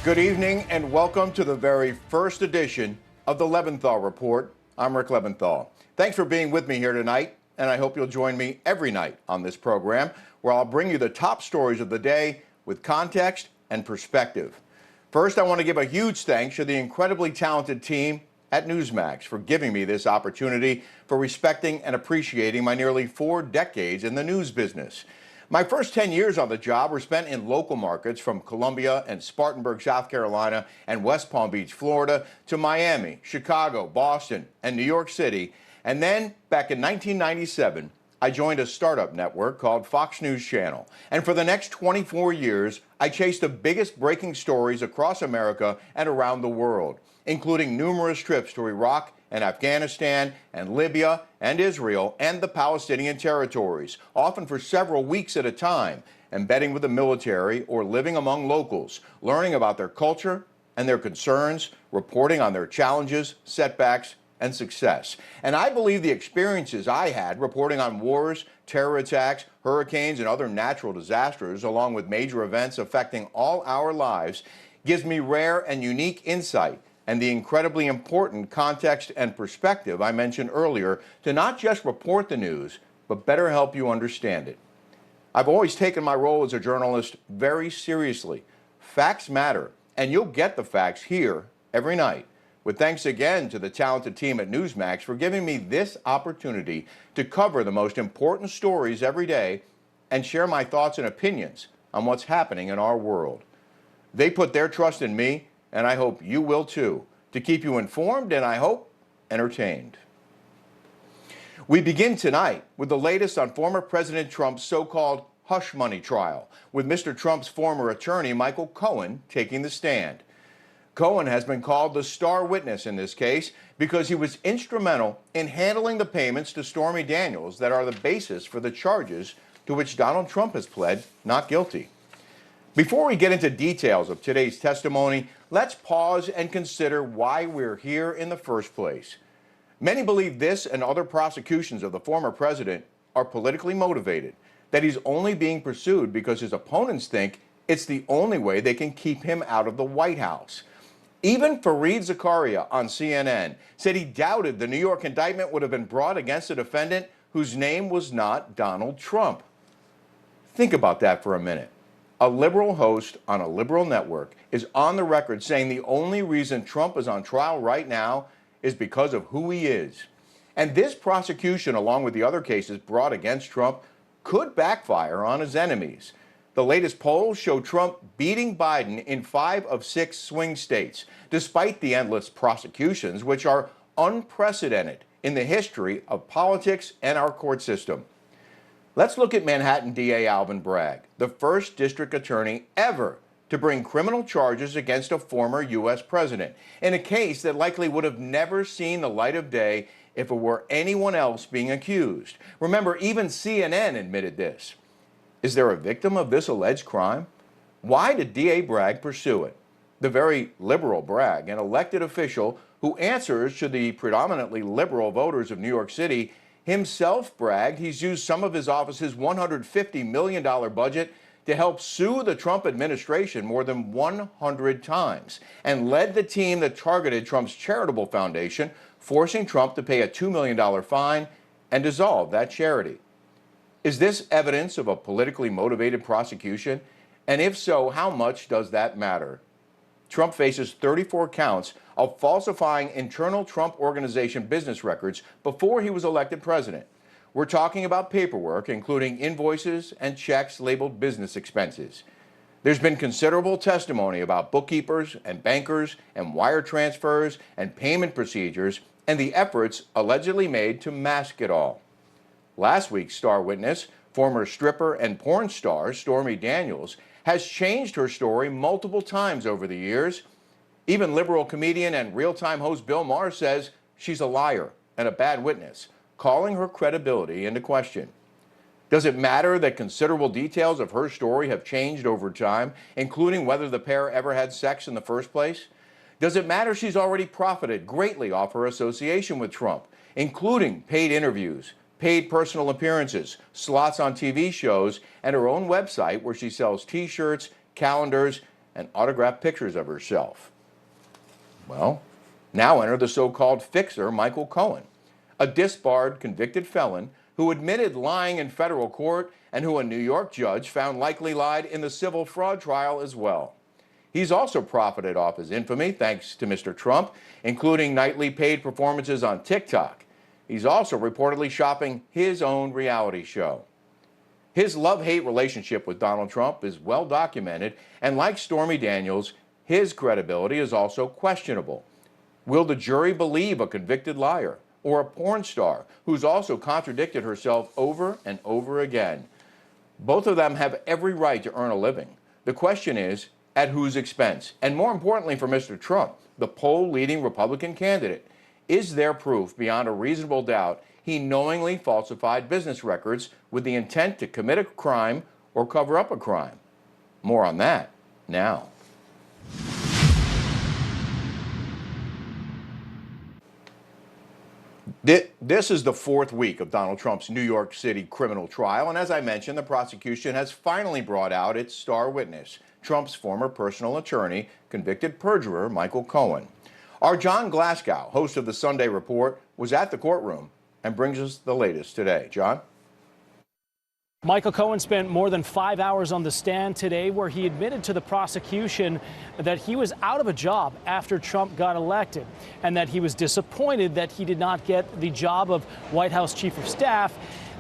Good evening and welcome to the very first edition of the Leventhal Report. I'm Rick Leventhal. Thanks for being with me here tonight, and I hope you'll join me every night on this program where I'll bring you the top stories of the day with context and perspective. First, I want to give a huge thanks to the incredibly talented team at Newsmax for giving me this opportunity, for respecting and appreciating my nearly 4 decades in the news business. My first 10 years on the job were spent in local markets from Columbia and Spartanburg, South Carolina, and West Palm Beach, Florida, to Miami, Chicago, Boston, and New York City. And then, back in 1997, I joined a startup network called Fox News Channel. And for the next 24 years, I chased the biggest breaking stories across America and around the world, including numerous trips to Iraq and Afghanistan and Libya and Israel and the Palestinian territories, often for several weeks at a time, embedding with the military or living among locals, learning about their culture and their concerns, reporting on their challenges, setbacks, and success. And I believe the experiences I had reporting on wars, terror attacks, hurricanes, and other natural disasters, along with major events affecting all our lives, gives me rare and unique insight and the incredibly important context and perspective I mentioned earlier to not just report the news, but better help you understand it. I've always taken my role as a journalist very seriously. Facts matter, and you'll get the facts here every night. With thanks again to the talented team at Newsmax for giving me this opportunity to cover the most important stories every day and share my thoughts and opinions on what's happening in our world. They put their trust in me, and I hope you will too, to keep you informed and, I hope, entertained. We begin tonight with the latest on former President Trump's so-called hush money trial, with Mr. Trump's former attorney, Michael Cohen, taking the stand. Cohen has been called the star witness in this case because he was instrumental in handling the payments to Stormy Daniels that are the basis for the charges to which Donald Trump has pled not guilty. Before we get into details of today's testimony, let's pause and consider why we're here in the first place. Many believe this and other prosecutions of the former president are politically motivated, that he's only being pursued because his opponents think it's the only way they can keep him out of the White House. Even Fareed Zakaria on CNN said he doubted the New York indictment would have been brought against a defendant whose name was not Donald Trump. Think about that for a minute. A liberal host on a liberal network is on the record saying the only reason Trump is on trial right now is because of who he is. And this prosecution, along with the other cases brought against Trump, could backfire on his enemies. The latest polls show Trump beating Biden in 5 of 6 swing states, despite the endless prosecutions, which are unprecedented in the history of politics and our court system. Let's look at Manhattan DA Alvin Bragg, the first district attorney ever to bring criminal charges against a former U.S. president, in a case that likely would have never seen the light of day if it were anyone else being accused. Remember, even CNN admitted this. Is there a victim of this alleged crime? Why did DA Bragg pursue it? The very liberal Bragg, an elected official who answers to the predominantly liberal voters of New York City, himself bragged he's used some of his office's $150 million budget to help sue the Trump administration more than 100 times, and led the team that targeted Trump's charitable foundation, forcing Trump to pay a $2 million fine and dissolve that charity. Is this evidence of a politically motivated prosecution? And if so, how much does that matter? Trump faces 34 counts of falsifying internal Trump Organization business records before he was elected president. We're talking about paperwork, including invoices and checks labeled business expenses. There's been considerable testimony about bookkeepers and bankers and wire transfers and payment procedures and the efforts allegedly made to mask it all. Last week's star witness, former stripper and porn star Stormy Daniels, has changed her story multiple times over the years. Even liberal comedian and real-time host Bill Maher says she's a liar and a bad witness, calling her credibility into question. Does it matter that considerable details of her story have changed over time, including whether the pair ever had sex in the first place? Does it matter she's already profited greatly off her association with Trump, including paid interviews, paid personal appearances, slots on TV shows, and her own website where she sells T-shirts, calendars, and autographed pictures of herself. Well, now enter the so-called fixer, Michael Cohen, a disbarred convicted felon who admitted lying in federal court and who a New York judge found likely lied in the civil fraud trial as well. He's also profited off his infamy thanks to Mr. Trump, including nightly paid performances on TikTok. He's also reportedly shopping his own reality show. His love-hate relationship with Donald Trump is well documented, and like Stormy Daniels, his credibility is also questionable. Will the jury believe a convicted liar or a porn star who's also contradicted herself over and over again? Both of them have every right to earn a living. The question is, at whose expense? And more importantly for Mr. Trump, the poll-leading Republican candidate, is there proof beyond a reasonable doubt he knowingly falsified business records with the intent to commit a crime or cover up a crime? More on that now. This is the fourth week of Donald Trump's New York City criminal trial, and as I mentioned, the prosecution has finally brought out its star witness, Trump's former personal attorney, convicted perjurer Michael Cohen. Our John Glasgow, host of the Sunday Report, was at the courtroom and brings us the latest today. John? Michael Cohen spent more than 5 hours on the stand today, where he admitted to the prosecution that he was out of a job after Trump got elected, and that he was disappointed that he did not get the job of White House Chief of Staff.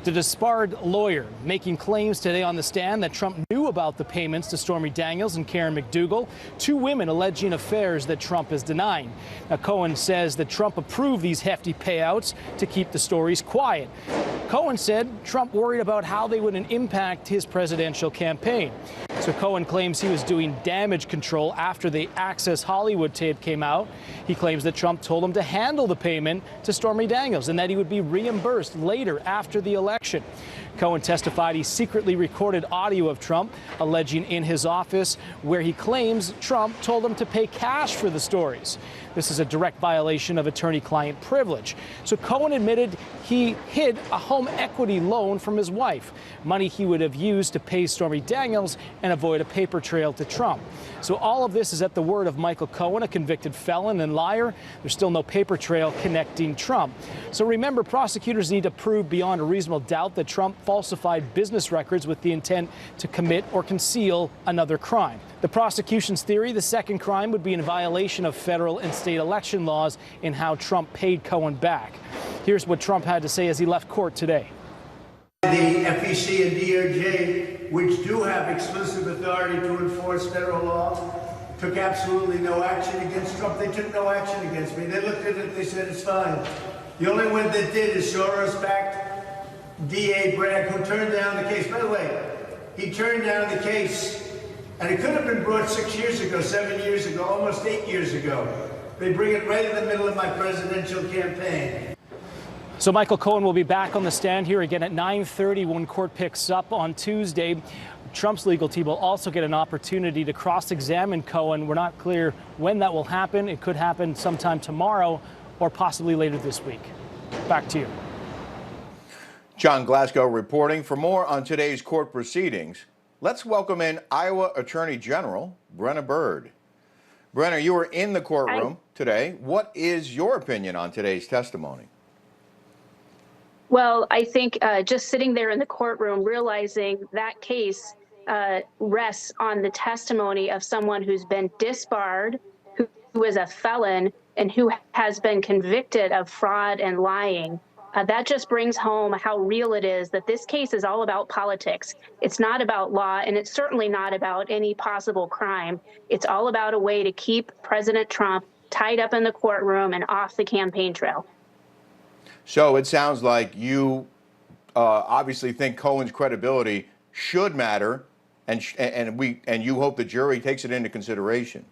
The disbarred lawyer making claims today on the stand that Trump knew about the payments to Stormy Daniels and Karen McDougal, two women alleging affairs that Trump is denying. Now, Cohen says that Trump approved these hefty payouts to keep the stories quiet. Cohen said Trump worried about how they would impact his presidential campaign. So Cohen claims he was doing damage control after the Access Hollywood tape came out. He claims that Trump told him to handle the payment to Stormy Daniels and that he would be reimbursed later after the election. Cohen testified he secretly recorded audio of Trump alleging in his office where he claims Trump told him to pay cash for the stories. This is a direct violation of attorney-client privilege. So Cohen admitted he hid a home equity loan from his wife, money he would have used to pay Stormy Daniels and avoid a paper trail to Trump. So all of this is at the word of Michael Cohen, a convicted felon and liar. There's still no paper trail connecting Trump. So remember, prosecutors need to prove beyond a reasonable doubt that Trump falsified business records with the intent to commit or conceal another crime. The prosecution's theory, the second crime would be in violation of federal and state election laws in how Trump paid Cohen back. Here's what Trump had to say as he left court today. The FEC and DOJ, which do have exclusive authority to enforce federal law, took absolutely no action against Trump. They took no action against me. They looked at it, they said it's fine. The only one that did is Soros-backed DA Bragg, who turned down the case. By the way, he turned down the case, and it could have been brought 6 years ago, 7 years ago, almost 8 years ago. They bring it right in the middle of my presidential campaign. So Michael Cohen will be back on the stand here again at 9:30 when court picks up on Tuesday. Trump's legal team will also get an opportunity to cross-examine Cohen. We're not clear when that will happen. It could happen sometime tomorrow or possibly later this week. Back to you. John Glasgow reporting. For more on today's court proceedings, let's welcome in Iowa Attorney General Brenna Bird. Brenna, you were in the courtroom today. What is your opinion on today's testimony? Well, I think just sitting there in the courtroom, realizing that case rests on the testimony of someone who's been disbarred, who is a felon, and who has been convicted of fraud and lying. That just brings home how real it is that this case is all about politics. It's not about law, and it's certainly not about any possible crime. It's all about a way to keep President Trump tied up in the courtroom and off the campaign trail. So it sounds like you obviously think Cohen's credibility should matter, and you hope the jury takes it into consideration.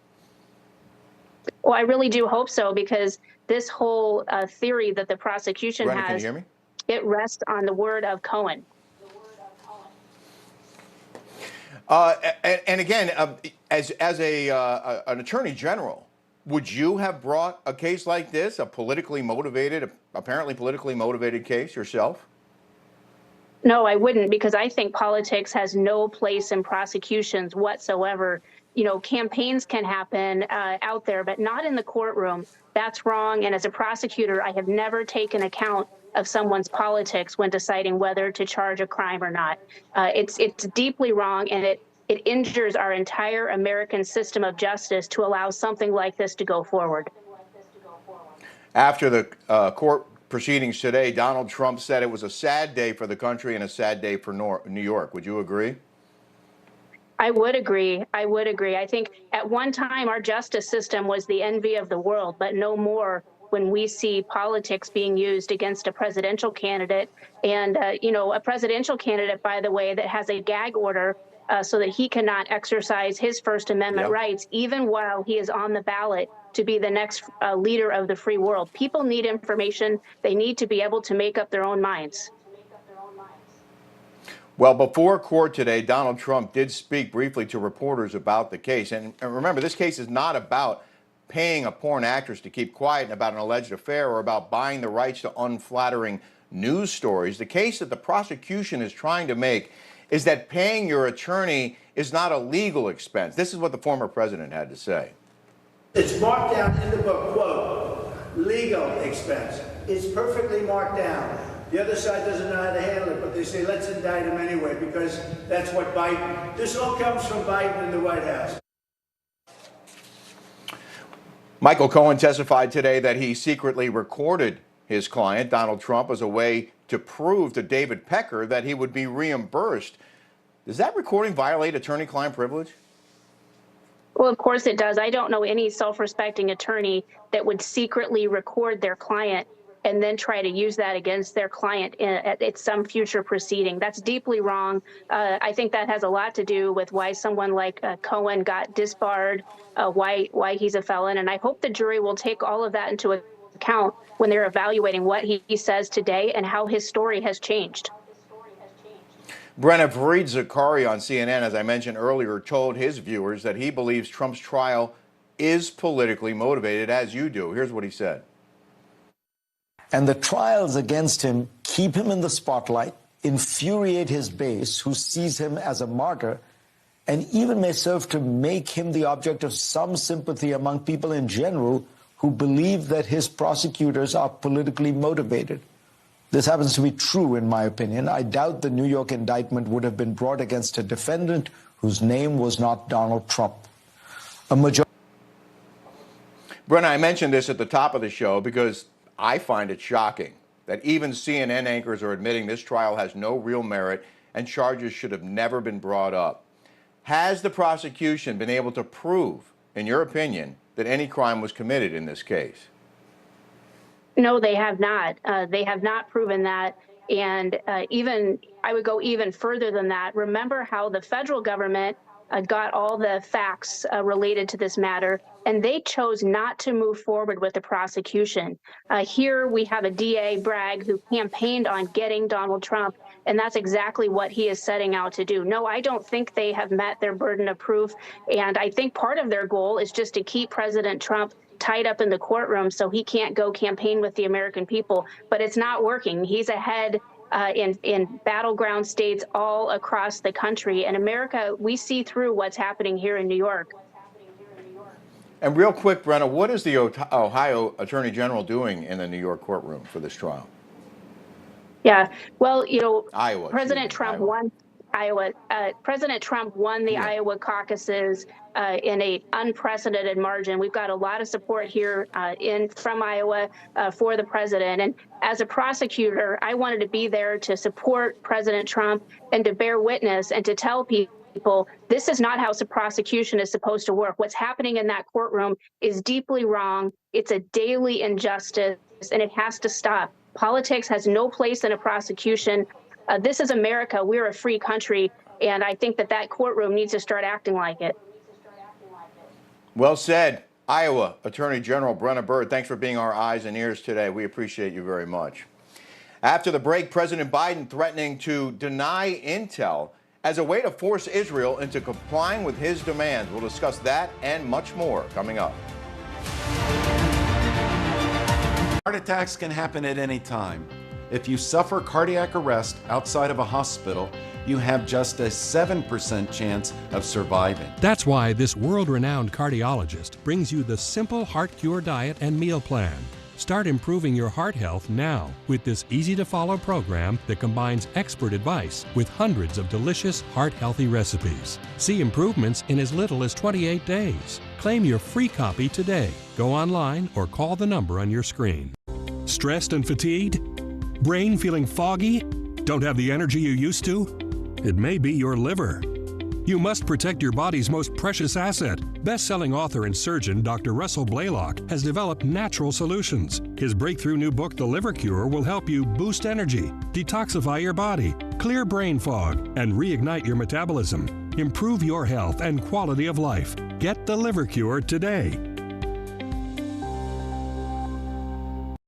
Well, I really do hope so, because this whole theory that the prosecution Brenna, has, can you hear me? It rests on the word of Cohen. And again, as an attorney general, would you have brought a case like this, a apparently politically motivated case yourself? No, I wouldn't, because I think politics has no place in prosecutions whatsoever. campaigns can happen out there, but not in the courtroom. That's wrong. And as a prosecutor, I have never taken account of someone's politics when deciding whether to charge a crime or not. It's deeply wrong, and it injures our entire American system of justice to allow something like this to go forward. After the court proceedings today, Donald Trump said it was a sad day for the country and a sad day for New York. Would you agree? I would agree. I would agree. I think at one time our justice system was the envy of the world, but no more when we see politics being used against a presidential candidate. And, a presidential candidate, by the way, that has a gag order so that he cannot exercise his First Amendment rights, even while he is on the ballot to be the next leader of the free world. People need information. They need to be able to make up their own minds. Well, before court today, Donald Trump did speak briefly to reporters about the case. And remember, this case is not about paying a porn actress to keep quiet about an alleged affair or about buying the rights to unflattering news stories. The case that the prosecution is trying to make is that paying your attorney is not a legal expense. This is what the former president had to say. It's marked down in the book, quote, legal expense. It's perfectly marked down. The other side doesn't know how to handle it, but they say, let's indict him anyway, because that's what Biden, this all comes from Biden and the White House. Michael Cohen testified today that he secretly recorded his client, Donald Trump, as a way to prove to David Pecker that he would be reimbursed. Does that recording violate attorney-client privilege? Well, of course it does. I don't know any self-respecting attorney that would secretly record their client and then try to use that against their client at some future proceeding. That's deeply wrong. I think that has a lot to do with why someone like Cohen got disbarred, why he's a felon. And I hope the jury will take all of that into account when they're evaluating what he says today and how his story has changed. Brenna, Fareed Zakaria on CNN, as I mentioned earlier, told his viewers that he believes Trump's trial is politically motivated, as you do. Here's what he said. And the trials against him keep him in the spotlight, infuriate his base, who sees him as a martyr, and even may serve to make him the object of some sympathy among people in general who believe that his prosecutors are politically motivated. This happens to be true, in my opinion. I doubt the New York indictment would have been brought against a defendant whose name was not Donald Trump. Brenna, I mentioned this at the top of the show because I find it shocking that even CNN anchors are admitting this trial has no real merit and charges should have never been brought up. Has the prosecution been able to prove, in your opinion, that any crime was committed in this case? No, they have not. They have not proven that. And I would go even further than that. Remember how the federal government got all the facts related to this matter, and they chose not to move forward with the prosecution. Here we have a DA, Bragg, who campaigned on getting Donald Trump, and that's exactly what he is setting out to do. No, I don't think they have met their burden of proof, and I think part of their goal is just to keep President Trump tied up in the courtroom so he can't go campaign with the American people. But it's not working. He's ahead in battleground states all across the country. And America, we see through what's happening here in New York. And real quick, Brenna, what is the Ohio Attorney General doing in the New York courtroom for this trial? Yeah, well, Iowa, President Trump won Iowa. President Trump won the Iowa caucuses in an unprecedented margin. We've got a lot of support here from Iowa for the president. And as a prosecutor, I wanted to be there to support President Trump and to bear witness and to tell people this is not how prosecution is supposed to work. What's happening in that courtroom is deeply wrong. It's a daily injustice, and it has to stop. Politics has no place in a prosecution. This is America. We're a free country, and I think that courtroom needs to start acting like it. Well said. Iowa Attorney General Brenna Bird, thanks for being our eyes and ears today. We appreciate you very much. After the break, President Biden threatening to deny intel as a way to force Israel into complying with his demands. We'll discuss that and much more coming up. Heart attacks can happen at any time. If you suffer cardiac arrest outside of a hospital, you have just a 7% chance of surviving. That's why this world-renowned cardiologist brings you the simple Heart Cure diet and meal plan. Start improving your heart health now with this easy-to-follow program that combines expert advice with hundreds of delicious heart-healthy recipes. See improvements in as little as 28 days. Claim your free copy today. Go online or call the number on your screen. Stressed and fatigued? Brain feeling foggy? Don't have the energy you used to? It may be your liver. You must protect your body's most precious asset. Best-selling author and surgeon Dr. Russell Blaylock has developed natural solutions. His breakthrough new book, The Liver Cure, will help you boost energy, detoxify your body, clear brain fog, and reignite your metabolism. Improve your health and quality of life. Get The Liver Cure today.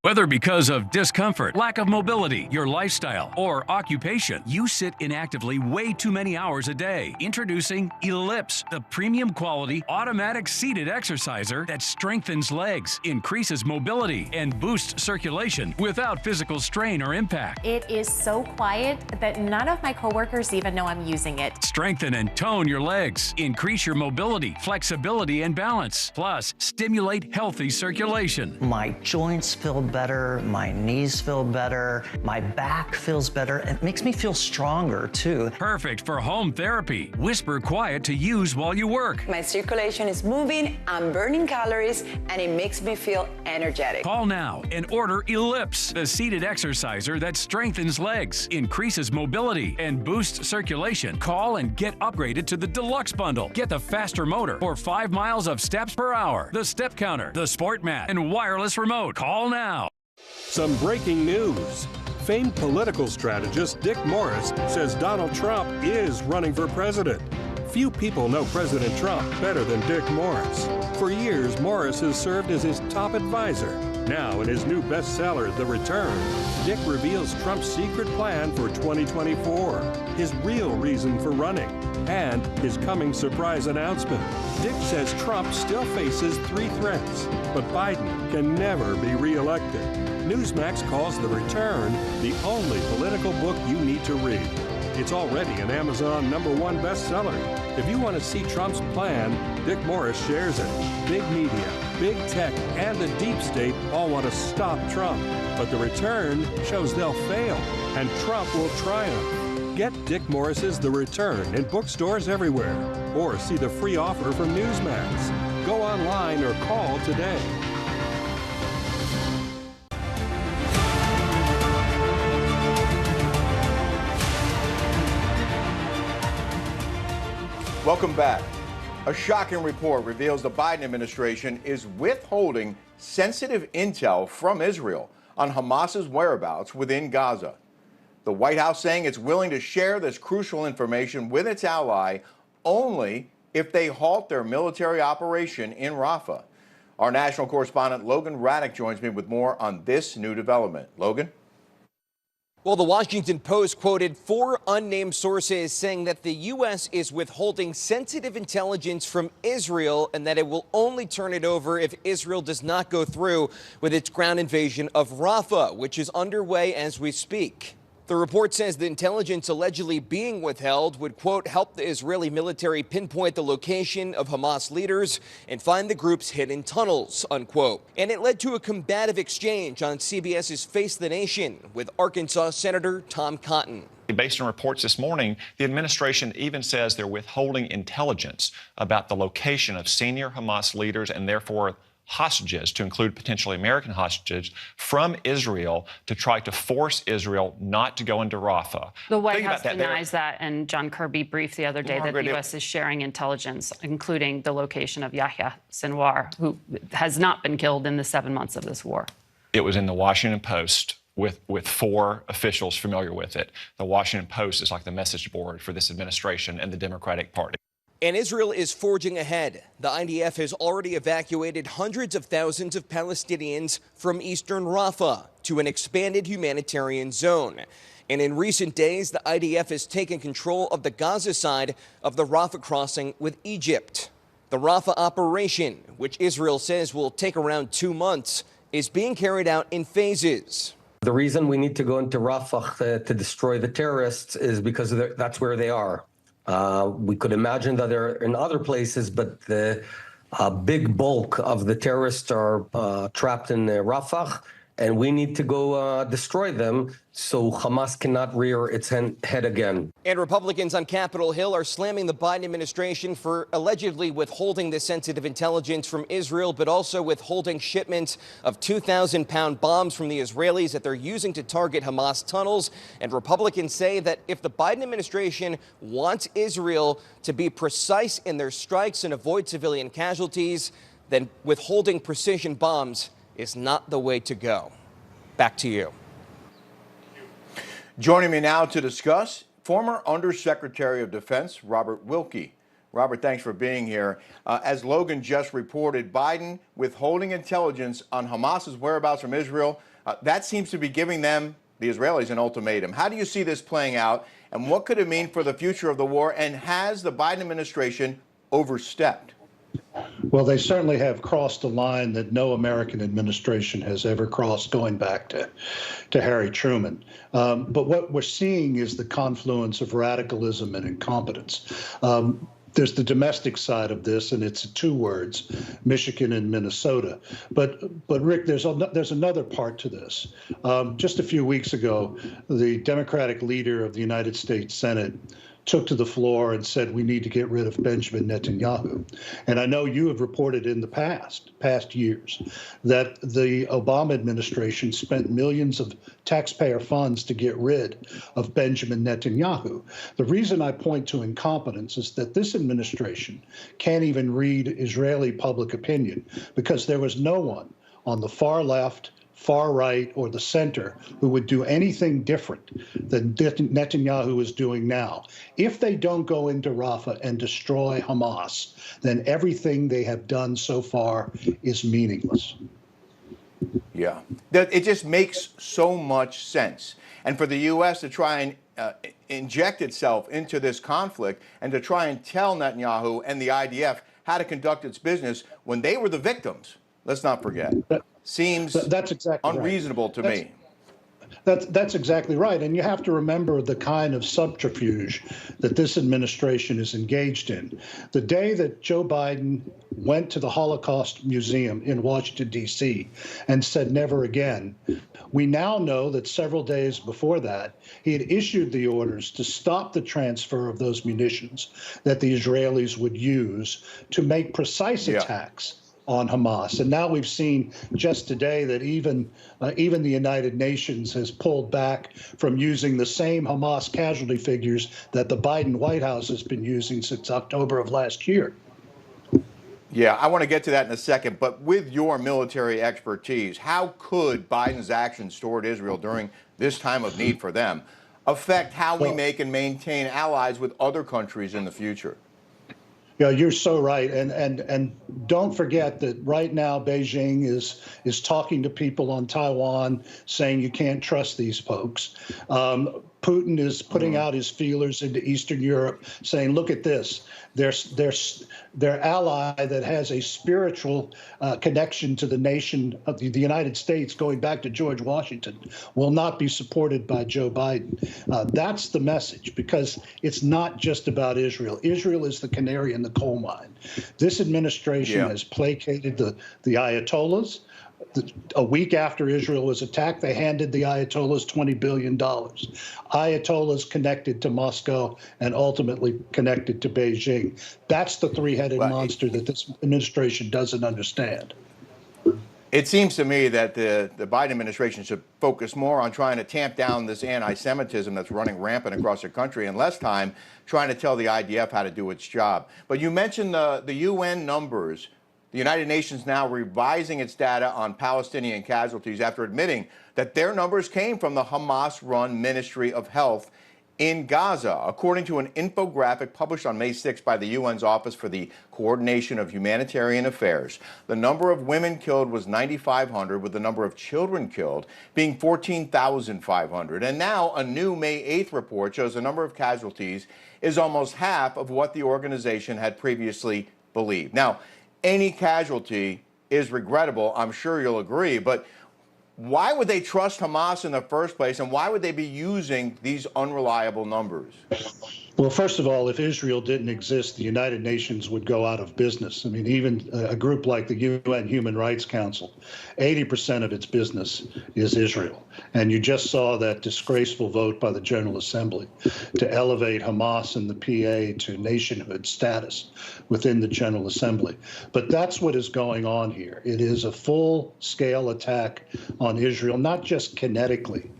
Whether because of discomfort, lack of mobility, your lifestyle, or occupation, you sit inactively way too many hours a day. Introducing Ellipse, the premium quality automatic seated exerciser that strengthens legs, increases mobility, and boosts circulation without physical strain or impact. It is so quiet that none of my coworkers even know I'm using it. Strengthen and tone your legs, increase your mobility, flexibility, and balance. Plus, stimulate healthy circulation. My joints feel better, my knees feel better, my back feels better. It makes me feel stronger too. Perfect for home therapy. Whisper quiet to use while you work. My circulation is moving, I'm burning calories, and it makes me feel energetic. Call now and order Ellipse, the seated exerciser that strengthens legs, increases mobility, and boosts circulation. Call and get upgraded to the Deluxe Bundle. Get the faster motor for 5 miles of steps per hour, the step counter, the sport mat, and wireless remote. Call now. Some breaking news. Famed political strategist Dick Morris says Donald Trump is running for president. Few people know President Trump better than Dick Morris. For years, Morris has served as his top advisor. Now, in his new bestseller, The Return, Dick reveals Trump's secret plan for 2024, his real reason for running, and his coming surprise announcement. Dick says Trump still faces 3 threats, but Biden can never be reelected. Newsmax calls The Return the only political book you need to read. It's already an Amazon #1 bestseller. If you want to see Trump's plan, Dick Morris shares it. Big media, big tech, and the deep state all want to stop Trump. But The Return shows they'll fail, and Trump will triumph. Get Dick Morris's The Return in bookstores everywhere, or see the free offer from Newsmax. Go online or call today. Welcome back. A shocking report reveals the Biden administration is withholding sensitive intel from Israel on Hamas's whereabouts within Gaza. The White House saying it's willing to share this crucial information with its ally only if they halt their military operation in Rafah. Our national correspondent Logan Raddick joins me with more on this new development. Logan? Well, the Washington Post quoted 4 unnamed sources saying that the U.S. is withholding sensitive intelligence from Israel and that it will only turn it over if Israel does not go through with its ground invasion of Rafah, which is underway as we speak. The report says the intelligence allegedly being withheld would, quote, help the Israeli military pinpoint the location of Hamas leaders and find the group's hidden tunnels, unquote. And it led to a combative exchange on CBS's Face the Nation with Arkansas Senator Tom Cotton. Based on reports this morning, the administration even says they're withholding intelligence about the location of senior Hamas leaders and therefore hostages, to include potentially American hostages, from Israel to try to force Israel not to go into Rafah. The White House denies that, and John Kirby briefed the other day that the U.S. is sharing intelligence, including the location of Yahya Sinwar, who has not been killed in the 7 months of this war. It was in the Washington Post with 4 officials familiar with it. The Washington Post is like the message board for this administration and the Democratic Party. And Israel is forging ahead. The IDF has already evacuated hundreds of thousands of Palestinians from eastern Rafah to an expanded humanitarian zone. And in recent days, the IDF has taken control of the Gaza side of the Rafah crossing with Egypt. The Rafah operation, which Israel says will take around 2 months, is being carried out in phases. The reason we need to go into Rafah to destroy the terrorists is because that's where they are. We could imagine that they're in other places, but the big bulk of the terrorists are trapped in Rafah, and we need to go destroy them so Hamas cannot rear its head again. And Republicans on Capitol Hill are slamming the Biden administration for allegedly withholding the sensitive intelligence from Israel, but also withholding shipments of 2,000-pound bombs from the Israelis that they're using to target Hamas tunnels. And Republicans say that if the Biden administration wants Israel to be precise in their strikes and avoid civilian casualties, then withholding precision bombs is not the way to go. Back to you. Joining me now to discuss, former Undersecretary of Defense Robert Wilkie. Robert, thanks for being here. As Logan just reported, Biden withholding intelligence on Hamas's whereabouts from Israel, that seems to be giving them, the Israelis, an ultimatum. How do you see this playing out, and what could it mean for the future of the war, and has the Biden administration overstepped? Well, they certainly have crossed a line that no American administration has ever crossed, going back to Harry Truman. But what we're seeing is the confluence of radicalism and incompetence. There's the domestic side of this, and it's two words: Michigan and Minnesota. But Rick, there's another part to this. Just a few weeks ago, the Democratic leader of the United States Senate took to the floor and said we need to get rid of Benjamin Netanyahu. And I know you have reported in the past years, that the Obama administration spent millions of taxpayer funds to get rid of Benjamin Netanyahu. The reason I point to incompetence is that this administration can't even read Israeli public opinion, because there was no one on the far left, far right, or the center who would do anything different than Netanyahu is doing now. If they don't go into Rafah and destroy Hamas, then everything they have done so far is meaningless. Yeah, it just makes so much sense. And for the U.S. to try and inject itself into this conflict and to try and tell Netanyahu and the IDF how to conduct its business when they were the victims, let's not forget. Seems that's exactly unreasonable right. to me. That's exactly right. And you have to remember the kind of subterfuge that this administration is engaged in. The day that Joe Biden went to the Holocaust Museum in Washington, D.C. and said never again, we now know that several days before that, he had issued the orders to stop the transfer of those munitions that the Israelis would use to make precise attacks on Hamas. And now we've seen just today that even the United Nations has pulled back from using the same Hamas casualty figures that the Biden White House has been using since October of last year. Yeah, I want to get to that in a second, but with your military expertise, how could Biden's actions toward Israel during this time of need for them affect how we make and maintain allies with other countries in the future? Yeah, you're so right, and don't forget that right now Beijing is talking to people on Taiwan, saying you can't trust these folks. Putin is putting out his feelers into Eastern Europe, saying, look at this. Their ally that has a spiritual connection to the nation of the United States, going back to George Washington, will not be supported by Joe Biden. That's the message, because it's not just about Israel. Israel is the canary in the coal mine. This administration has placated the Ayatollahs. A week after Israel was attacked, they handed the Ayatollahs $20 billion. Ayatollahs connected to Moscow and ultimately connected to Beijing. That's the three-headed monster that this administration doesn't understand. It seems to me that the Biden administration should focus more on trying to tamp down this anti-Semitism that's running rampant across the country, and less time trying to tell the IDF how to do its job. But you mentioned the UN numbers. The United Nations now revising its data on Palestinian casualties after admitting that their numbers came from the Hamas-run Ministry of Health in Gaza. According to an infographic published on May 6 by the UN's Office for the Coordination of Humanitarian Affairs, the number of women killed was 9,500, with the number of children killed being 14,500. And now a new May 8th report shows the number of casualties is almost half of what the organization had previously believed. Now, any casualty is regrettable, I'm sure you'll agree, but Why would they trust Hamas in the first place, and why would they be using these unreliable numbers? Well, first of all, if Israel didn't exist, the United Nations would go out of business. I mean, even a group like the UN Human Rights Council, 80% of its business is Israel. And you just saw that disgraceful vote by the General Assembly to elevate Hamas and the PA to nationhood status within the General Assembly. But that's what is going on here. It is a full-scale attack on Israel, not just kinetically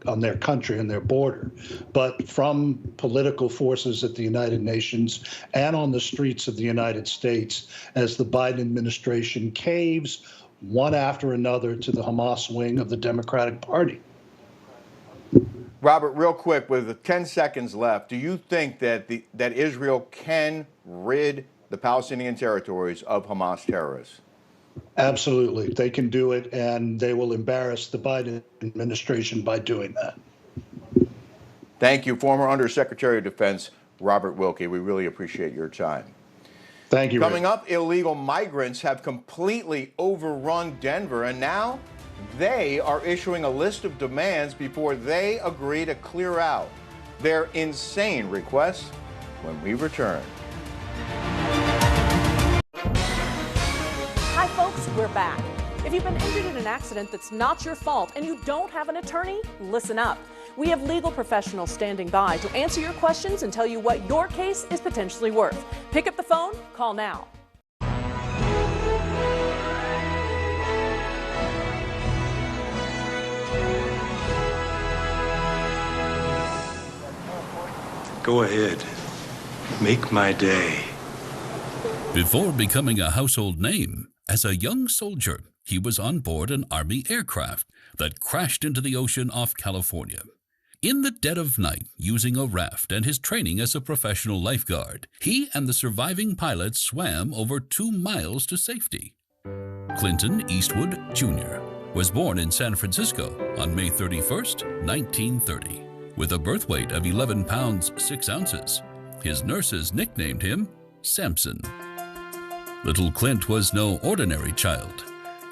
on their country and their border, but from political forces at the United Nations and on the streets of the United States as the Biden administration caves one after another to the Hamas wing of the Democratic Party. Robert, real quick, with 10 seconds left, do you think that that Israel can rid the Palestinian territories of Hamas terrorists? Absolutely. They can do it, and they will embarrass the Biden administration by doing that. Thank you, former Undersecretary of Defense Robert Wilkie. We really appreciate your time. Thank you, Rick. Coming up, illegal migrants have completely overrun Denver, and now they are issuing a list of demands before they agree to clear out their insane requests when we return. Hi, folks, we're back. If you've been injured in an accident that's not your fault and you don't have an attorney, listen up. We have legal professionals standing by to answer your questions and tell you what your case is potentially worth. Pick up the phone, call now. Go ahead. Make my day. Before becoming a household name, as a young soldier, he was on board an Army aircraft that crashed into the ocean off California. In the dead of night, using a raft and his training as a professional lifeguard, he and the surviving pilot swam over 2 miles to safety. Clinton Eastwood, Jr. was born in San Francisco on May 31st, 1930. With a birth weight of 11 pounds 6 ounces, his nurses nicknamed him Samson. Little Clint was no ordinary child.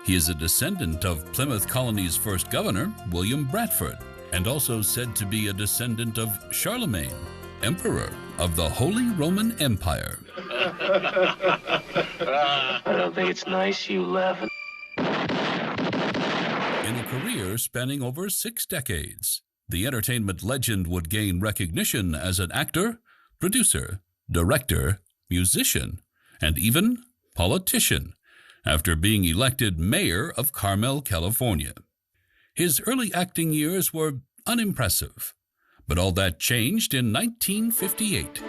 He is a descendant of Plymouth Colony's first governor, William Bradford, and also said to be a descendant of Charlemagne, Emperor of the Holy Roman Empire. I don't think it's nice you laughing. In a career spanning over 6 decades, the entertainment legend would gain recognition as an actor, producer, director, musician, and even politician, after being elected mayor of Carmel, California. His early acting years were unimpressive, but all that changed in 1958,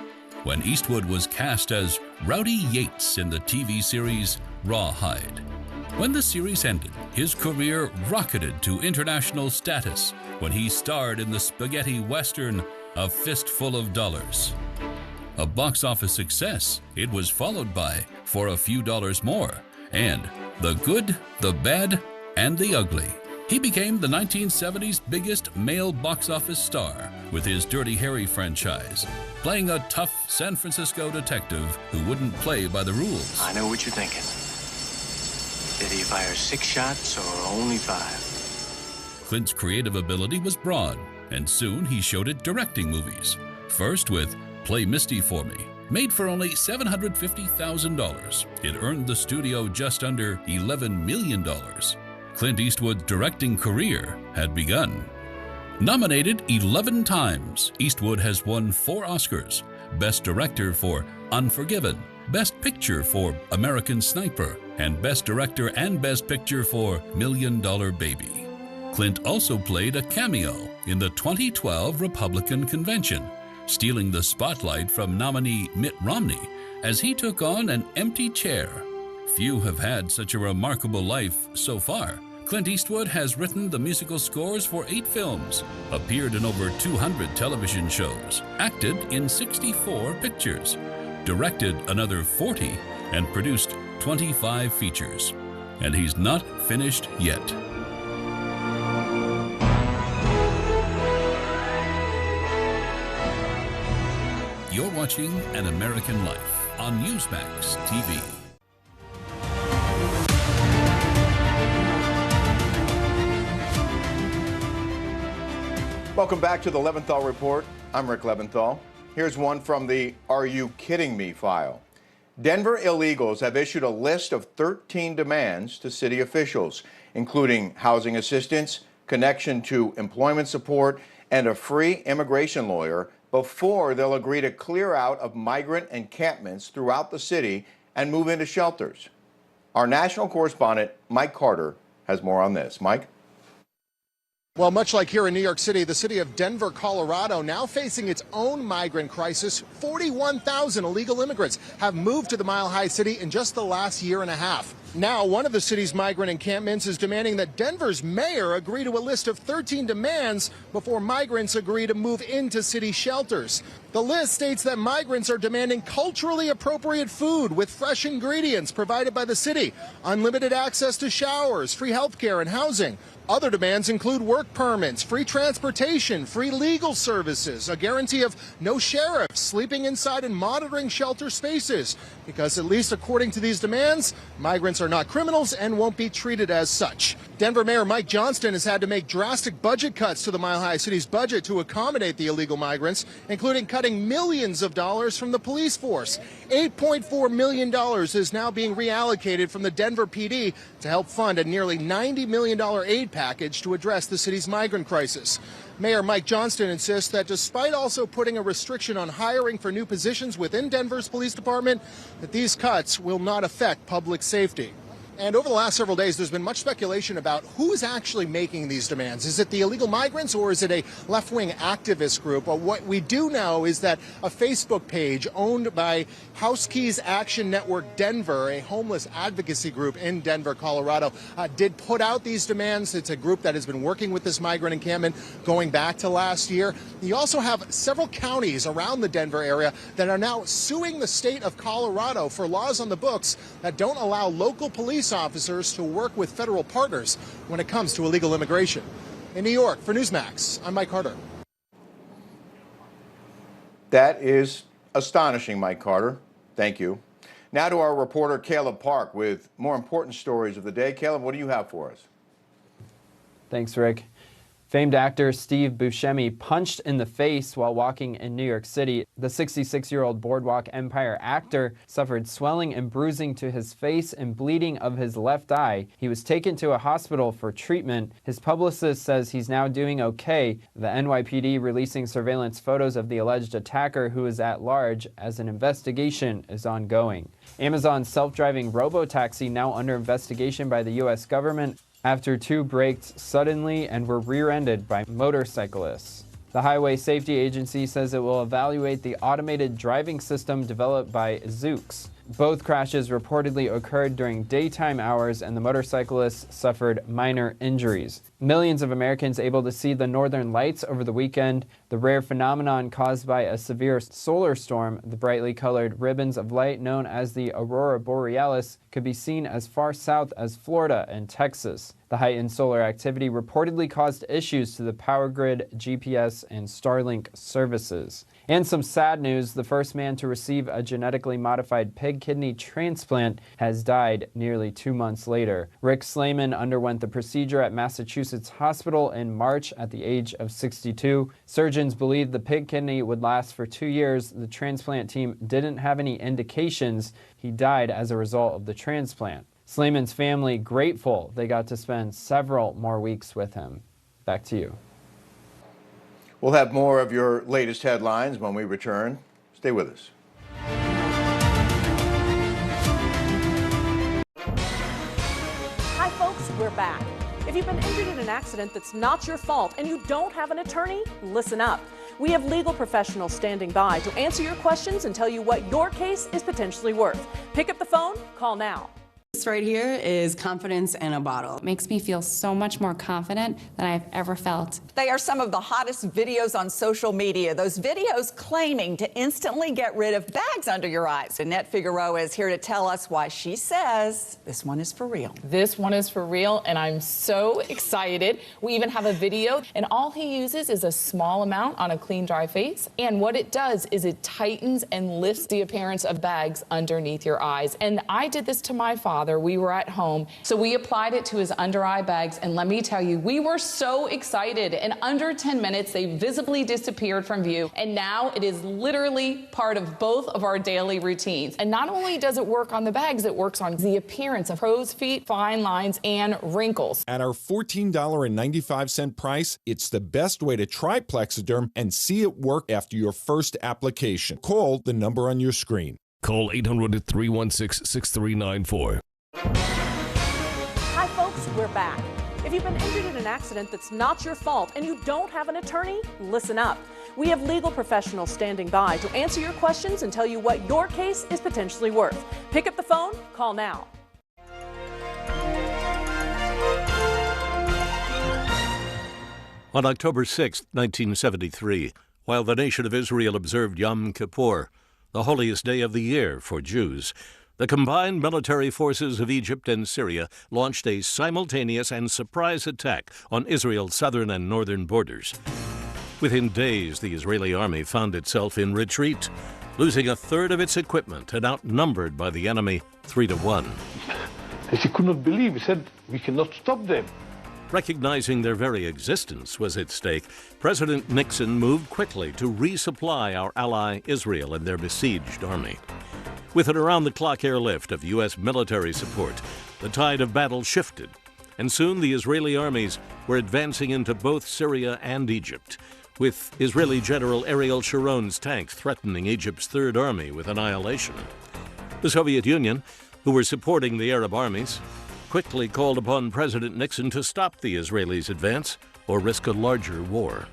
when Eastwood was cast as Rowdy Yates in the TV series Rawhide. When the series ended, his career rocketed to international status when he starred in the spaghetti western A Fistful of Dollars. A box office success, it was followed by For a Few Dollars More and The Good, the Bad, and the Ugly. He became the 1970s biggest male box office star with his Dirty Harry franchise, playing a tough San Francisco detective who wouldn't play by the rules. I know what you're thinking. Did he fire 6 shots or only 5? Clint's creative ability was broad, and soon he showed it directing movies. First with Play Misty for Me. Made for only $750,000, it earned the studio just under $11 million. Clint Eastwood's directing career had begun. Nominated 11 times, Eastwood has won 4 Oscars: Best Director for Unforgiven, Best Picture for American Sniper, and Best Director and Best Picture for $1 Million Baby. Clint also played a cameo in the 2012 Republican Convention, stealing the spotlight from nominee Mitt Romney as he took on an empty chair. Few have had such a remarkable life so far. Clint Eastwood has written the musical scores for 8 films, appeared in over 200 television shows, acted in 64 pictures, directed another 40, and produced 25 features. And he's not finished yet. You're watching An American Life on Newsmax TV. Welcome back to the Leventhal Report. I'm Rick Leventhal. Here's one from the Are You Kidding Me file. Denver illegals have issued a list of 13 demands to city officials, including housing assistance, connection to employment support, and a free immigration lawyer before they'll agree to clear out of migrant encampments throughout the city and move into shelters. Our national correspondent, Mike Carter, has more on this. Mike? Well, much like here in New York City, the city of Denver, Colorado, now facing its own migrant crisis. 41,000 illegal immigrants have moved to the Mile High City in just the last year and a half. Now, one of the city's migrant encampments is demanding that Denver's mayor agree to a list of 13 demands before migrants agree to move into city shelters. The list states that migrants are demanding culturally appropriate food with fresh ingredients provided by the city, unlimited access to showers, free health care and housing. Other demands include work permits, free transportation, free legal services, a guarantee of no sheriffs sleeping inside and monitoring shelter spaces. Because at least according to these demands, migrants are not criminals and won't be treated as such. Denver Mayor Mike Johnston has had to make drastic budget cuts to the Mile High City's budget to accommodate the illegal migrants, including cutting millions of dollars from the police force. $8.4 million is now being reallocated from the Denver PD to help fund a nearly $90 million aid package to address the city's migrant crisis. Mayor Mike Johnston insists that despite also putting a restriction on hiring for new positions within Denver's police department, that these cuts will not affect public safety. And over the last several days, there's been much speculation about who is actually making these demands. Is it the illegal migrants or is it a left-wing activist group? But what we do know is that a Facebook page owned by House Keys Action Network Denver, a homeless advocacy group in Denver, Colorado, did put out these demands. It's a group that has been working with this migrant encampment going back to last year. You also have several counties around the Denver area that are now suing the state of Colorado for laws on the books that don't allow local police officers to work with federal partners when it comes to illegal immigration. In New York, for Newsmax, I'm Mike Carter. That is astonishing, Mike Carter. Thank you. Now to our reporter, Caleb Park, with more important stories of the day. Caleb, what do you have for us? Thanks, Rick. Famed actor Steve Buscemi punched in the face while walking in New York City. The 66-year-old Boardwalk Empire actor suffered swelling and bruising to his face and bleeding of his left eye. He was taken to a hospital for treatment. His publicist says he's now doing okay. The NYPD releasing surveillance photos of the alleged attacker, who is at large, as an investigation is ongoing. Amazon's self-driving robo-taxi now under investigation by the U.S. government after two braked suddenly and were rear-ended by motorcyclists. The Highway Safety Agency says it will evaluate the automated driving system developed by Zoox. Both crashes reportedly occurred during daytime hours, and the motorcyclists suffered minor injuries. Millions of Americans able to see the northern lights over the weekend, the rare phenomenon caused by a severe solar storm. The brightly colored ribbons of light known as the aurora borealis could be seen as far south as Florida and Texas. The heightened solar activity reportedly caused issues to the power grid, GPS, and Starlink services. And some sad news, the first man to receive a genetically modified pig kidney transplant has died nearly 2 months later. Rick Slayman underwent the procedure at Massachusetts Hospital in March at the age of 62. Surgeons believed the pig kidney would last for 2 years. The transplant team didn't have any indications he died as a result of the transplant. Slayman's family grateful they got to spend several more weeks with him. Back to you. We'll have more of your latest headlines when we return. Stay with us. Hi, folks, we're back. If you've been injured in an accident that's not your fault and you don't have an attorney, listen up. We have legal professionals standing by to answer your questions and tell you what your case is potentially worth. Pick up the phone, call now. This right here is confidence in a bottle. It makes me feel so much more confident than I've ever felt. They are some of the hottest videos on social media. Those videos claiming to instantly get rid of bags under your eyes. Annette Figueroa is here to tell us why she says this one is for real. This one is for real, and I'm so excited. We even have a video, and all he uses is a small amount on a clean, dry face. And what it does is it tightens and lifts the appearance of bags underneath your eyes. And I did this to my father grandmother. We were at home, so we applied it to his under eye bags, and let me tell you, we were so excited. In under 10 minutes, they visibly disappeared from view, and now it is literally part of both of our daily routines. And not only does it work on the bags, it works on the appearance of crow's feet, fine lines, and wrinkles. At our $14.95 price, it's the best way to try Plexiderm and see it work after your first application. Call the number on your screen. Call 800-316-6394. Hi, folks, we're back. If you've been injured in an accident that's not your fault and you don't have an attorney, listen up. We have legal professionals standing by to answer your questions and tell you what your case is potentially worth. Pick up the phone, call now. On October 6, 1973, while the nation of Israel observed Yom Kippur, the holiest day of the year for Jews, the combined military forces of Egypt and Syria launched a simultaneous and surprise attack on Israel's southern and northern borders. Within days, the Israeli army found itself in retreat, losing a third of its equipment and outnumbered by the enemy 3-1. They could not believe. He said, we cannot stop them. Recognizing their very existence was at stake, President Nixon moved quickly to resupply our ally Israel and their besieged army. With an around-the-clock airlift of U.S. military support, the tide of battle shifted, and soon the Israeli armies were advancing into both Syria and Egypt, with Israeli General Ariel Sharon's tanks threatening Egypt's Third Army with annihilation. The Soviet Union, who were supporting the Arab armies, quickly called upon President Nixon to stop the Israelis' advance or risk a larger war.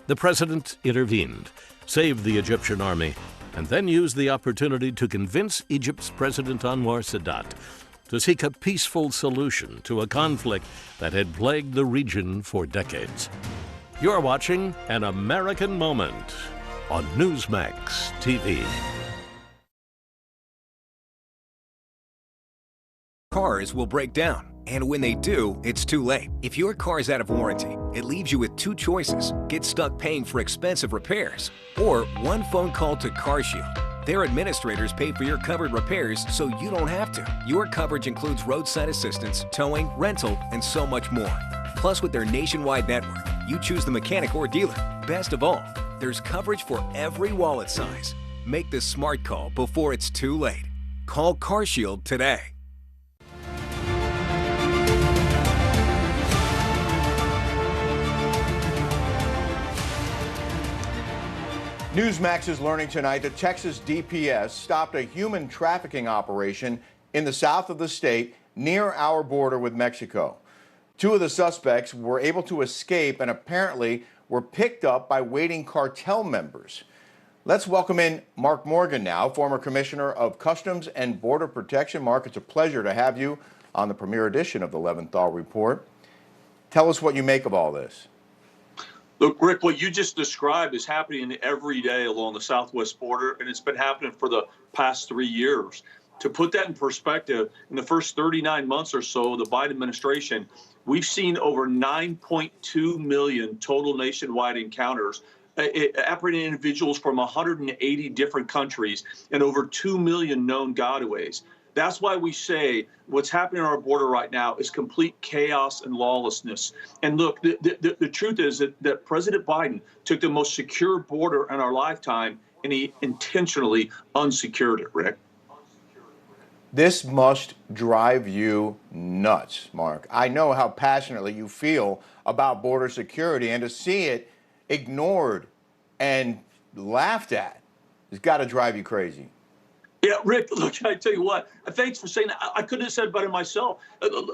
The president intervened, saved the Egyptian army, and then used the opportunity to convince Egypt's President Anwar Sadat to seek a peaceful solution to a conflict that had plagued the region for decades. You're watching An American Moment on Newsmax TV. Cars will break down, and when they do, it's too late. If your car's out of warranty, it leaves you with two choices: get stuck paying for expensive repairs, or one phone call to CarShield. Their administrators pay for your covered repairs so you don't have to. Your coverage includes roadside assistance, towing, rental, and so much more. Plus, with their nationwide network, you choose the mechanic or dealer. Best of all, there's coverage for every wallet size. Make the smart call before it's too late. Call CarShield today. Newsmax is learning tonight that Texas DPS stopped a human trafficking operation in the south of the state near our border with Mexico. Two of the suspects were able to escape and apparently were picked up by waiting cartel members. Let's welcome in Mark Morgan now, former Commissioner of Customs and Border Protection. Mark, it's a pleasure to have you on the premiere edition of the Leventhal Report. Tell us what you make of all this. Look, Rick, what you just described is happening every day along the southwest border, and it's been happening for the past 3 years. To put that in perspective, in the first 39 months or so of the Biden administration, we've seen over 9.2 million total nationwide encounters, apprehending individuals from 180 different countries and over 2 million known gotaways. That's why we say what's happening on our border right now is complete chaos and lawlessness. And look, the truth is that President Biden took the most secure border in our lifetime, and he intentionally unsecured it, Rick. This must drive you nuts, Mark. I know how passionately you feel about border security, and to see it ignored and laughed at has got to drive you crazy. Yeah, Rick, look, I tell you what, thanks for saying that. I couldn't have said it better myself,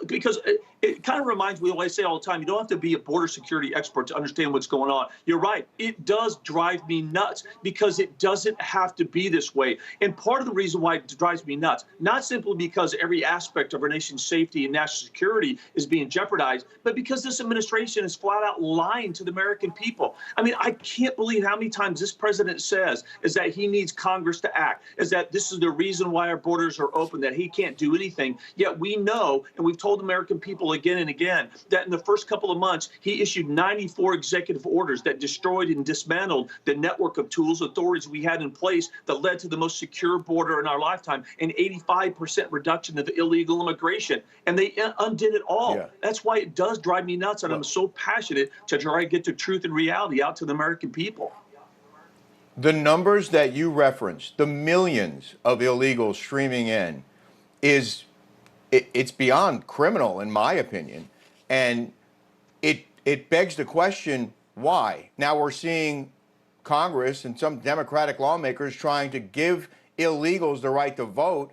because it kind of reminds me of what I say all the time. You don't have to be a border security expert to understand what's going on. You're right. It does drive me nuts because it doesn't have to be this way. And part of the reason why it drives me nuts, not simply because every aspect of our nation's safety and national security is being jeopardized, but because this administration is flat out lying to the American people. I mean, I can't believe how many times this president says is that he needs Congress to act, is that this is the reason why our borders are open, that he can't do anything. Yet we know, and we've told American people again and again, that in the first couple of months, he issued 94 executive orders that destroyed and dismantled the network of tools, authorities we had in place that led to the most secure border in our lifetime, an 85% reduction of illegal immigration. And they undid it all. Yeah. That's why it does drive me nuts, and I'm so passionate to try to get the truth and reality out to the American people. The numbers that you referenced, the millions of illegals streaming in, it's beyond criminal, in my opinion. And it begs the question, why? Now we're seeing Congress and some Democratic lawmakers trying to give illegals the right to vote.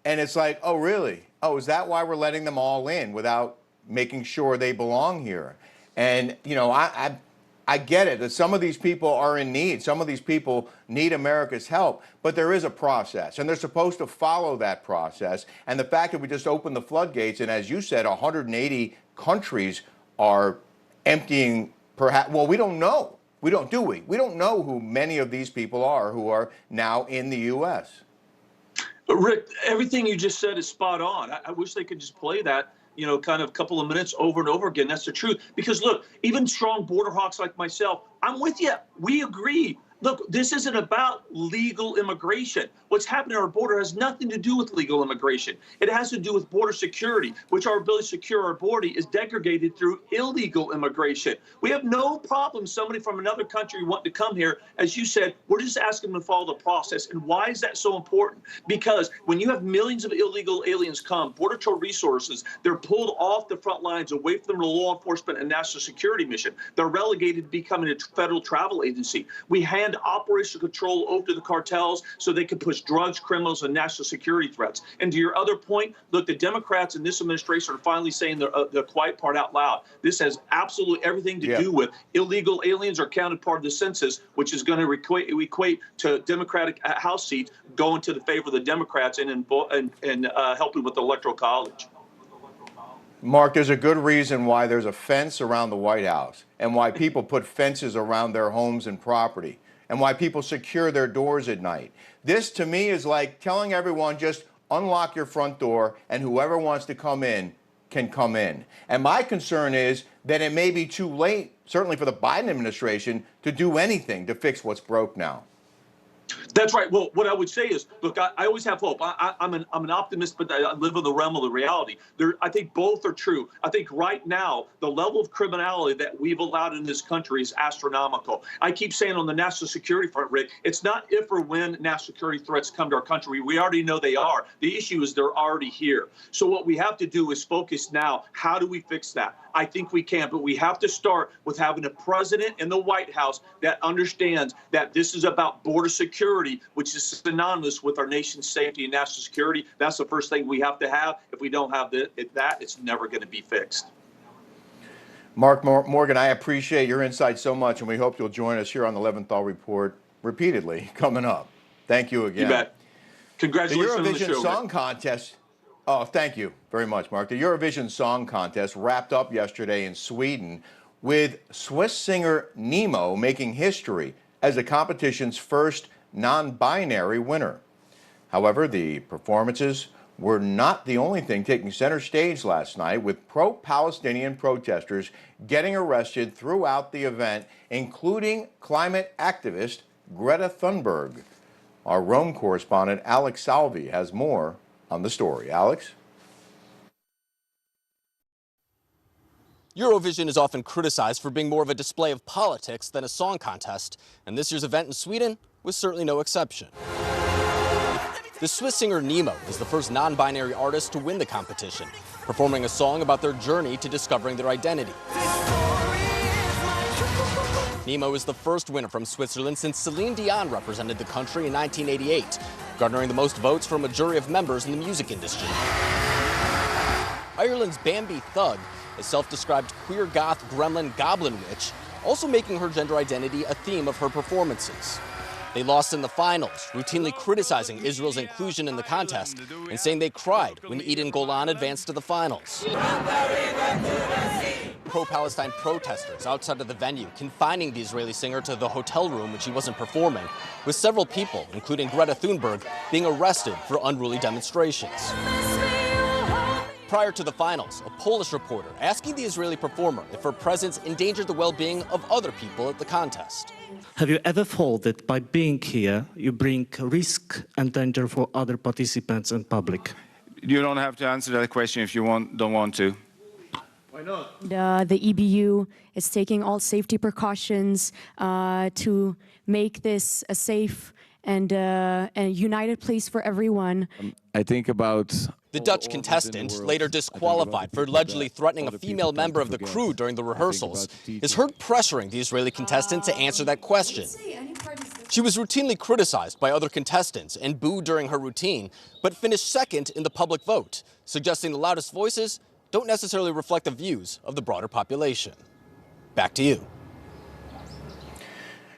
And it's like, oh, really? Oh, is that why we're letting them all in without making sure they belong here? And, you know, I get it that some of these people are in need. Some of these people need America's help, but there is a process, and they're supposed to follow that process. And the fact that we just opened the floodgates, and as you said, 180 countries are emptying, perhaps, well, we don't know. We don't, do we? We don't know who many of these people are who are now in the U.S. Rick, everything you just said is spot on. I wish they could just play that, you know, kind of a couple of minutes over and over again. That's the truth. Because look, even strong border hawks like myself, I'm with you. We agree. Look, this isn't about legal immigration. What's happening at our border has nothing to do with legal immigration. It has to do with border security, which our ability to secure our border is degraded through illegal immigration. We have no problem somebody from another country wanting to come here. As you said, we're just asking them to follow the process. And why is that so important? Because when you have millions of illegal aliens come, Border Patrol resources, they're pulled off the front lines away from the law enforcement and national security mission. They're relegated to becoming a federal travel agency. We hand operational control over to the cartels so they can push drugs, criminals, and national security threats. And to your other point, look, the Democrats in this administration are finally saying the quiet part out loud. This has absolutely everything to do with illegal aliens are counted part of the census, which is going to equate to Democratic House seats going to the favor of the Democrats and helping with the Electoral College. Mark, there's a good reason why there's a fence around the White House and why people put fences around their homes and property and why people secure their doors at night. This, to me, is like telling everyone just unlock your front door and whoever wants to come in can come in. And my concern is that it may be too late, certainly for the Biden administration, to do anything to fix what's broke now. That's right. Well, what I would say is, look, I always have hope. I'm an optimist, but I live in the realm of the reality. I think both are true. I think right now, the level of criminality that we've allowed in this country is astronomical. I keep saying on the national security front, Rick, it's not if or when national security threats come to our country. We already know they are. The issue is they're already here. So what we have to do is focus now. How do we fix that? I think we can, but we have to start with having a president in the White House that understands that this is about border security, which is synonymous with our nation's safety and national security. That's the first thing we have to have. If we don't have that, it's never going to be fixed. Mark Morgan, I appreciate your insight so much, and we hope you'll join us here on the Leventhal Report repeatedly coming up. Thank you again. You bet. Congratulations on the show. The Eurovision Song Contest. Oh, thank you very much, Mark. The Eurovision Song Contest wrapped up yesterday in Sweden with Swiss singer Nemo making history as the competition's first non-binary winner. However, the performances were not the only thing taking center stage last night, with pro-Palestinian protesters getting arrested throughout the event, including climate activist Greta Thunberg. Our Rome correspondent Alex Salvi has more on the story. Alex? Eurovision is often criticized for being more of a display of politics than a song contest, and this year's event in Sweden was certainly no exception. The Swiss singer Nemo is the first non-binary artist to win the competition, performing a song about their journey to discovering their identity. Nemo is the first winner from Switzerland since Celine Dion represented the country in 1988, garnering the most votes from a jury of members in the music industry. Ireland's Bambi Thug, a self-described queer goth gremlin goblin witch, also making her gender identity a theme of her performances. They lost in the finals, routinely criticizing Israel's inclusion in the contest and saying they cried when Eden Golan advanced to the finals. pro-Palestine protesters outside of the venue, confining the Israeli singer to the hotel room when she wasn't performing, with several people, including Greta Thunberg, being arrested for unruly demonstrations. Prior to the finals, a Polish reporter asking the Israeli performer if her presence endangered the well-being of other people at the contest. Have you ever felt that by being here, you bring risk and danger for other participants and public? You don't have to answer that question if you don't want to. Why not? The EBU is taking all safety precautions to make this a safe and a united place for everyone. I think about... The Dutch contestant, later disqualified for allegedly threatening a female member of the crew during the rehearsals, is heard pressuring the Israeli contestant to answer that question. She was routinely criticized by other contestants and booed during her routine, but finished second in the public vote, suggesting the loudest voices don't necessarily reflect the views of the broader population. Back to you.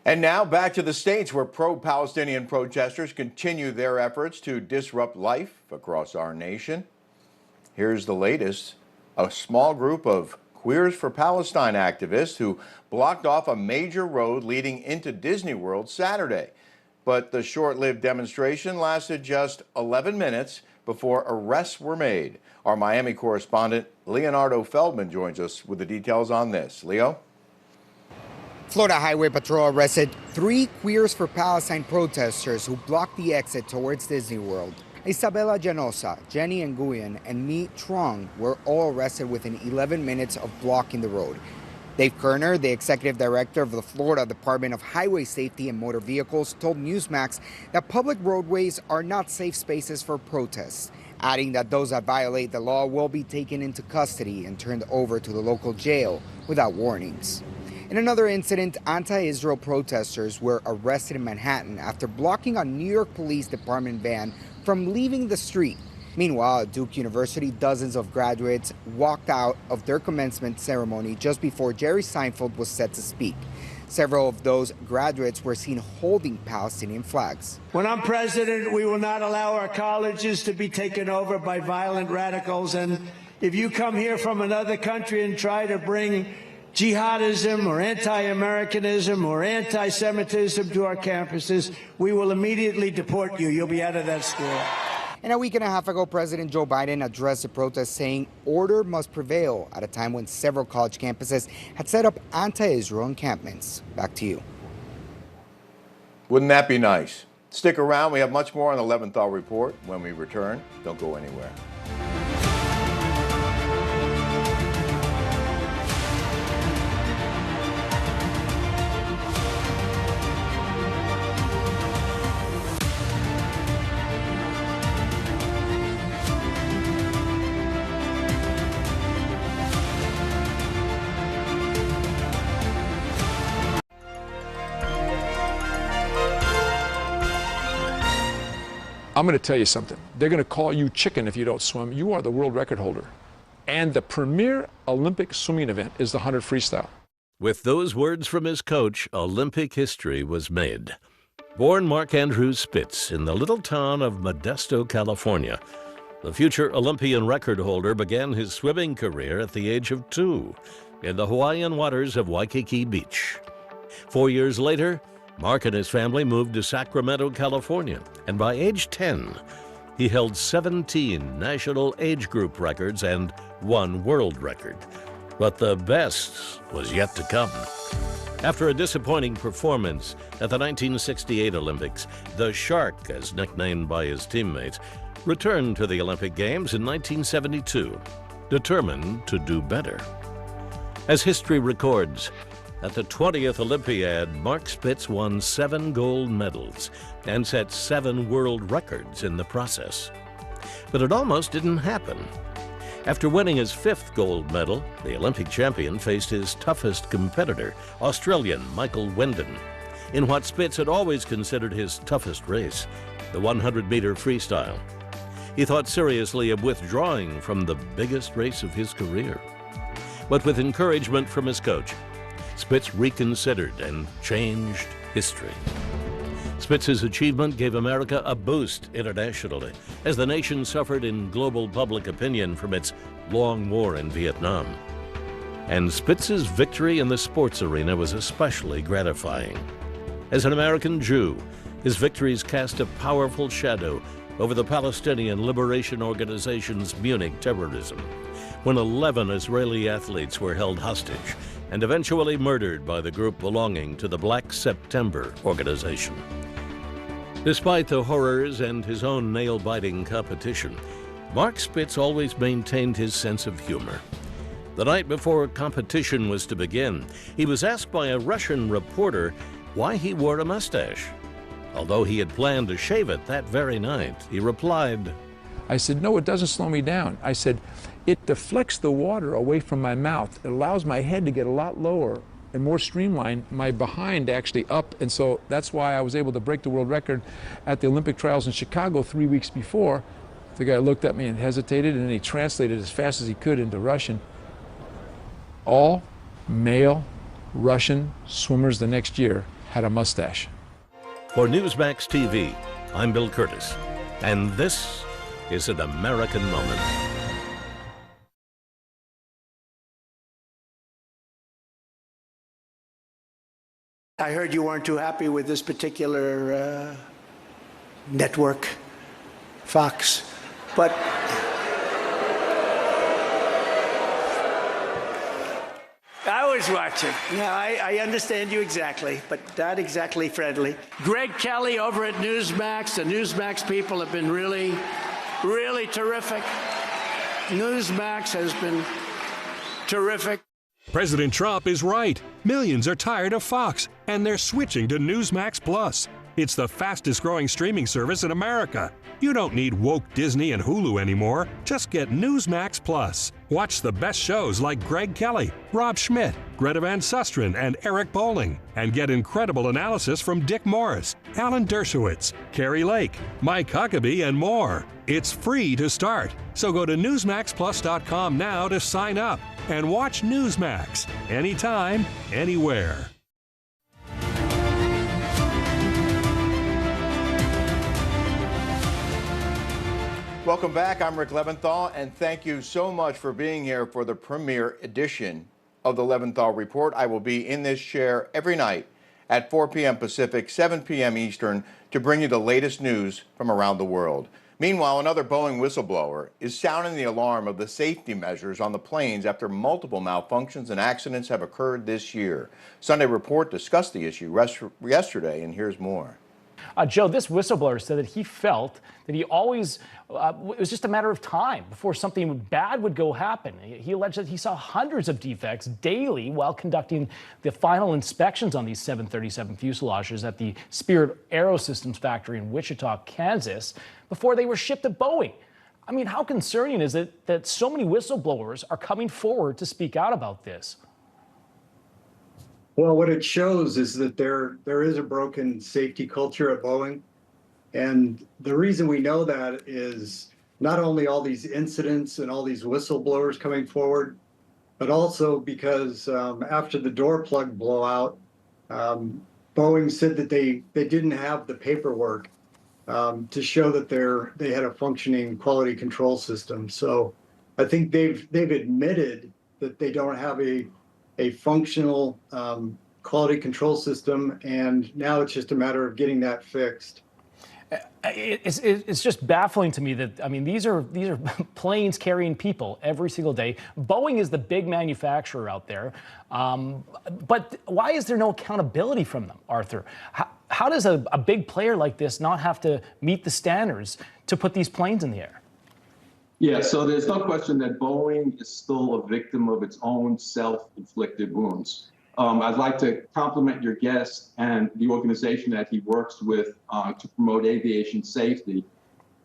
And now back to the States, where pro-Palestinian protesters continue their efforts to disrupt life across our nation. Here's the latest. A small group of Queers for Palestine activists who blocked off a major road leading into Disney World Saturday. But the short-lived demonstration lasted just 11 minutes before arrests were made. Our Miami correspondent Leonardo Feldman joins us with the details on this. Leo? Florida Highway Patrol arrested 3 Queers for Palestine protesters who blocked the exit towards Disney World. Isabella Janosa, Jenny Nguyen, and Mi Trong were all arrested within 11 minutes of blocking the road. Dave Kerner, the executive director of the Florida Department of Highway Safety and Motor Vehicles, told Newsmax that public roadways are not safe spaces for protests, adding that those that violate the law will be taken into custody and turned over to the local jail without warnings. In another incident, anti-Israel protesters were arrested in Manhattan after blocking a New York Police Department van from leaving the street. Meanwhile, at Duke University, dozens of graduates walked out of their commencement ceremony just before Jerry Seinfeld was set to speak. Several of those graduates were seen holding Palestinian flags. When I'm president, we will not allow our colleges to be taken over by violent radicals. And if you come here from another country and try to bring jihadism or anti-Americanism or anti-Semitism to our campuses, we will immediately deport you. You'll be out of that school. And a week and a half ago, President Joe Biden addressed the protest saying order must prevail at a time when several college campuses had set up anti-Israel encampments. Back to you. Wouldn't that be nice? Stick around. We have much more on the Leventhal Report when we return. Don't go anywhere. I'm going to tell you something. They're going to call you chicken if you don't swim. You are the world record holder. And the premier Olympic swimming event is the 100 freestyle. With those words from his coach, Olympic history was made. Born Mark Andrew Spitz in the little town of Modesto, California, the future Olympian record holder began his swimming career at the age of 2 in the Hawaiian waters of Waikiki Beach. 4 years later, Mark and his family moved to Sacramento, California, and by age 10, he held 17 national age group records and 1 world record. But the best was yet to come. After a disappointing performance at the 1968 Olympics, the Shark, as nicknamed by his teammates, returned to the Olympic Games in 1972, determined to do better. As history records, at the 20th Olympiad, Mark Spitz won 7 gold medals and set 7 world records in the process. But it almost didn't happen. After winning his 5th gold medal, the Olympic champion faced his toughest competitor, Australian Michael Wendon, in what Spitz had always considered his toughest race, the 100-meter freestyle. He thought seriously of withdrawing from the biggest race of his career. But with encouragement from his coach, Spitz reconsidered and changed history. Spitz's achievement gave America a boost internationally as the nation suffered in global public opinion from its long war in Vietnam. and Spitz's victory in the sports arena was especially gratifying. As an American Jew, his victories cast a powerful shadow over the Palestinian Liberation Organization's Munich terrorism, when 11 Israeli athletes were held hostage and eventually murdered by the group belonging to the Black September organization. Despite the horrors and his own nail-biting competition, Mark Spitz always maintained his sense of humor. The night before competition was to begin, he was asked by a Russian reporter why he wore a mustache. Although he had planned to shave it that very night, he replied, I said, no, it doesn't slow me down. I said, it deflects the water away from my mouth. It allows my head to get a lot lower and more streamlined, my behind actually up. And so that's why I was able to break the world record at the Olympic trials in Chicago 3 weeks before. The guy looked at me and hesitated, and then he translated as fast as he could into Russian. All male Russian swimmers the next year had a mustache. For Newsmax TV, I'm Bill Curtis, and this is an American moment. I heard you weren't too happy with this particular network, Fox, but I was watching. Yeah, I understand you exactly, but not exactly friendly. Greg Kelly over at Newsmax. The Newsmax people have been really, really terrific. Newsmax has been terrific. President Trump is right. Millions are tired of Fox, and they're switching to Newsmax Plus. It's the fastest growing streaming service in America. You don't need woke Disney and Hulu anymore. Just get Newsmax Plus. Watch the best shows like Greg Kelly, Rob Schmidt, Greta Van Susteren, and Eric Bolling. And get incredible analysis from Dick Morris, Alan Dershowitz, Carrie Lake, Mike Huckabee, and more. It's free to start. So go to NewsmaxPlus.com now to sign up and watch Newsmax anytime, anywhere. Welcome back. I'm Rick Leventhal, and thank you so much for being here for the premiere edition of the Leventhal Report. I will be in this chair every night at 4 p.m. Pacific, 7 p.m. Eastern to bring you the latest news from around the world. Meanwhile, another Boeing whistleblower is sounding the alarm of the safety measures on the planes after multiple malfunctions and accidents have occurred this year. Sunday Report discussed the issue yesterday, and here's more. Joe, this whistleblower said that he felt that he always, it was just a matter of time before something bad would go happen. He alleged that he saw hundreds of defects daily while conducting the final inspections on these 737 fuselages at the Spirit Aerosystems factory in Wichita, Kansas, before they were shipped to Boeing. I mean, how concerning is it that so many whistleblowers are coming forward to speak out about this? Well, what it shows is that there is a broken safety culture at Boeing. And the reason we know that is not only all these incidents and all these whistleblowers coming forward, but also because after the door plug blowout, Boeing said that they didn't have the paperwork to show that they had a functioning quality control system. So I think they've admitted that they don't have a functional quality control system, and now it's just a matter of getting that fixed. It's just baffling to me that, I mean, these are planes carrying people every single day. Boeing is the big manufacturer out there, but why is there no accountability from them, Arthur? How does a big player like this not have to meet the standards to put these planes in the air? Yeah, so there's no question that Boeing is still a victim of its own self-inflicted wounds. I'd like to compliment your guest and the organization that he works with to promote aviation safety.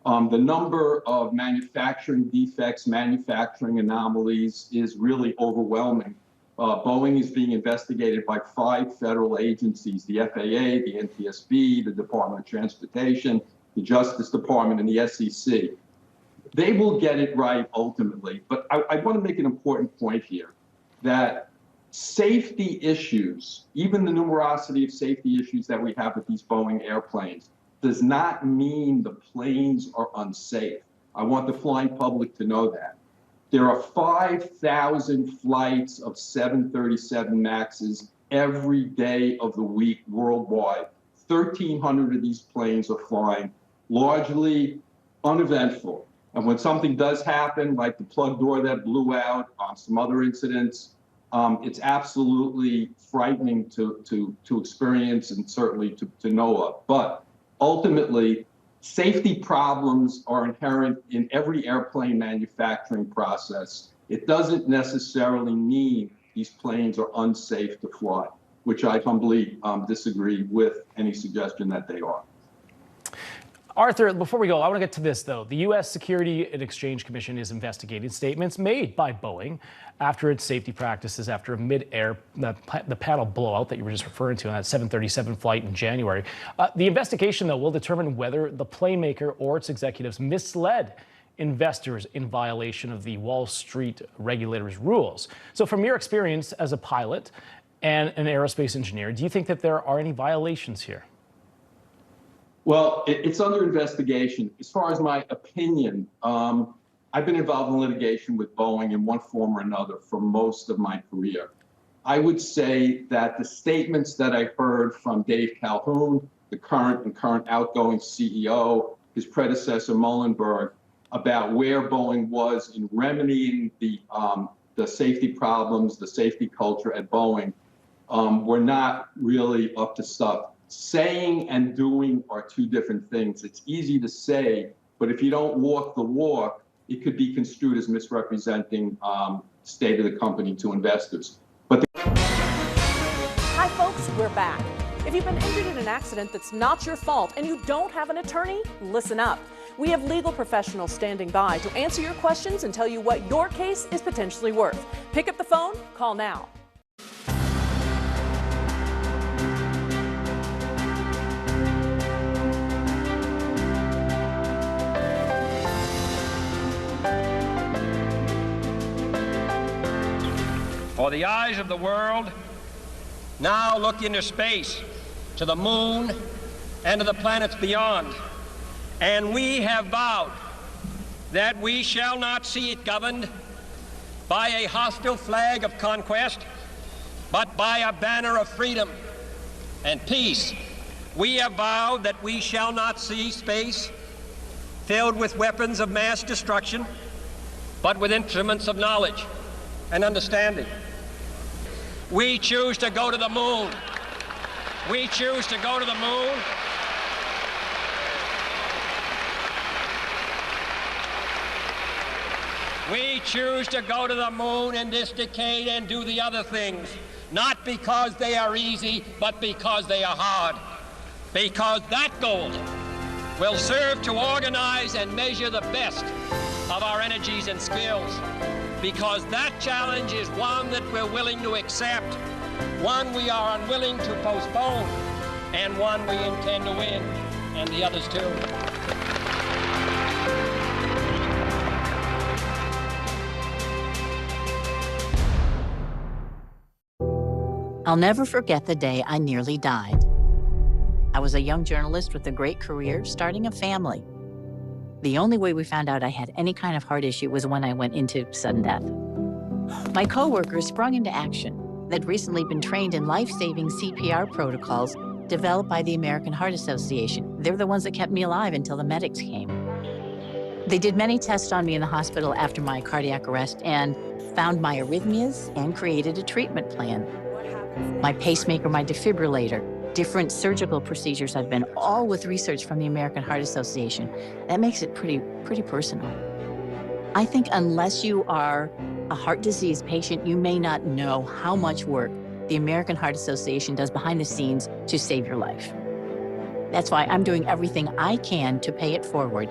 The number of manufacturing defects, manufacturing anomalies is really overwhelming. Boeing is being investigated by 5 federal agencies: the FAA, the NTSB, the Department of Transportation, the Justice Department, and the SEC. They will get it right ultimately, but I want to make an important point here that safety issues, even the numerosity of safety issues that we have with these Boeing airplanes, does not mean the planes are unsafe. I want the flying public to know that. There are 5,000 flights of 737 MAXs every day of the week worldwide. 1,300 of these planes are flying, largely uneventful. And when something does happen, like the plug door that blew out, some other incidents, it's absolutely frightening to experience and certainly to know of. But ultimately, safety problems are inherent in every airplane manufacturing process. It doesn't necessarily mean these planes are unsafe to fly, which I humbly disagree with any suggestion that they are. Arthur, before we go, I want to get to this, though. The U.S. Security and Exchange Commission is investigating statements made by Boeing after its safety practices after a mid-air, the panel blowout that you were just referring to on that 737 flight in January. The investigation, though, will determine whether the plane maker or its executives misled investors in violation of the Wall Street regulators' rules. So from your experience as a pilot and an aerospace engineer, do you think that there are any violations here? Well, it's under investigation. As far as my opinion, I've been involved in litigation with Boeing in one form or another for most of my career. I would say that the statements that I heard from Dave Calhoun, the current outgoing CEO, his predecessor Muhlenberg, about where Boeing was in remedying the safety problems, the safety culture at Boeing, were not really up to stuff. Saying and doing are two different things. It's easy to say, but if you don't walk the walk, it could be construed as misrepresenting state of the company to investors. But Hi, folks, we're back. If you've been injured in an accident that's not your fault and you don't have an attorney, listen up. We have legal professionals standing by to answer your questions and tell you what your case is potentially worth. Pick up the phone, call now. For the eyes of the world now look into space, to the moon, and to the planets beyond. And we have vowed that we shall not see it governed by a hostile flag of conquest, but by a banner of freedom and peace. We have vowed that we shall not see space filled with weapons of mass destruction, but with instruments of knowledge and understanding. We choose to go to the moon. We choose to go to the moon. We choose to go to the moon in this decade and do the other things, not because they are easy, but because they are hard. Because that goal will serve to organize and measure the best of our energies and skills. Because that challenge is one that we're willing to accept, one we are unwilling to postpone, and one we intend to win, and the others too. I'll never forget the day I nearly died. I was a young journalist with a great career, starting a family. The only way we found out I had any kind of heart issue was when I went into sudden death. My coworkers sprung into action. They'd recently been trained in life-saving CPR protocols developed by the American Heart Association. They're the ones that kept me alive until the medics came. They did many tests on me in the hospital after my cardiac arrest and found my arrhythmias and created a treatment plan. My pacemaker, my defibrillator, different surgical procedures I've been, all with research from the American Heart Association. That makes it pretty personal. I think unless you are a heart disease patient, you may not know how much work the American Heart Association does behind the scenes to save your life. That's why I'm doing everything I can to pay it forward,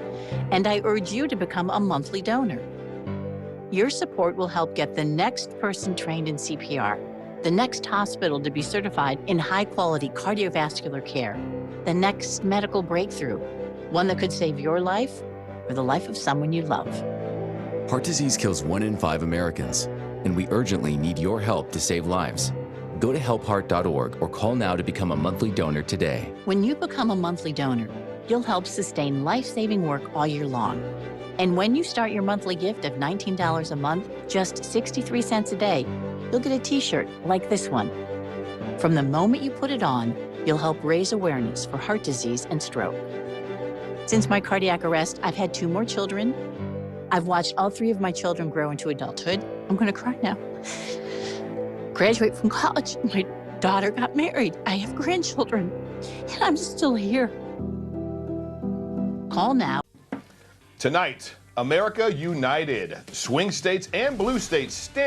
and I urge you to become a monthly donor. Your support will help get the next person trained in CPR, the next hospital to be certified in high-quality cardiovascular care, the next medical breakthrough, one that could save your life or the life of someone you love. Heart disease kills 1 in 5 Americans, and we urgently need your help to save lives. Go to helpheart.org or call now to become a monthly donor today. When you become a monthly donor, you'll help sustain life-saving work all year long. And when you start your monthly gift of $19 a month, just 63 cents a day, you'll get a t-shirt like this one. From the moment you put it on, you'll help raise awareness for heart disease and stroke. Since my cardiac arrest, I've had 2 more children. I've watched all 3 of my children grow into adulthood. I'm gonna cry now. Graduate from college. My daughter got married. I have grandchildren, and I'm still here. Call now. Tonight, America United. Swing states and blue states stand